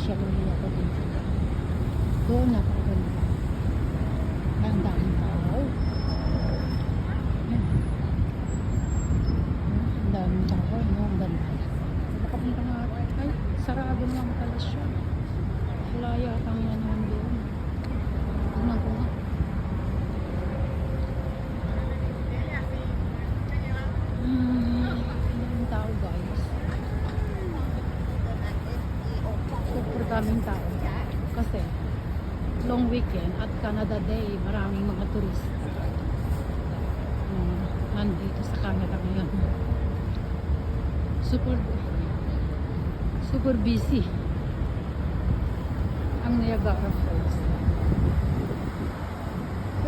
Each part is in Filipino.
Mamamasya muli ako dito. Doon napakaganda. Ang daming tao. Yan. Ang daming tao. Ano, ang ganda. Nakapunta nga. Ay, sarado lang pala siya. Wala yata ang ano doon. Tignan ko nga. Ang tao guys. Super daming tao. Kasi long weekend at Canada Day, maraming mga turista nandito sa Canada ngayon. Super busy ang Niagara Falls.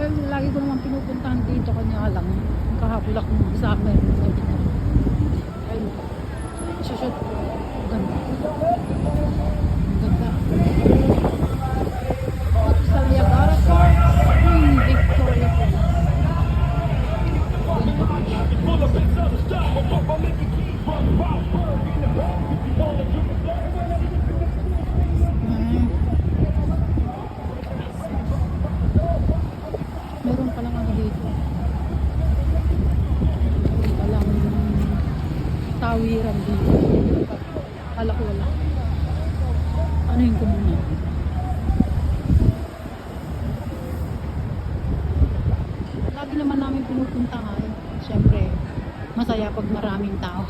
Well, lagi ko naman pinupuntahan dito, kanya lang kahapon ako ng summer ayun, shoot ko. Ganda, ganda. Sa Niagara Falls, Victoria Falls. Meron palang ano dito. Palang tawiran dito. Kala ko wala. Ano yung kumuna? Lagi naman namin pinupuntahan. Siyempre, masaya pag maraming tao.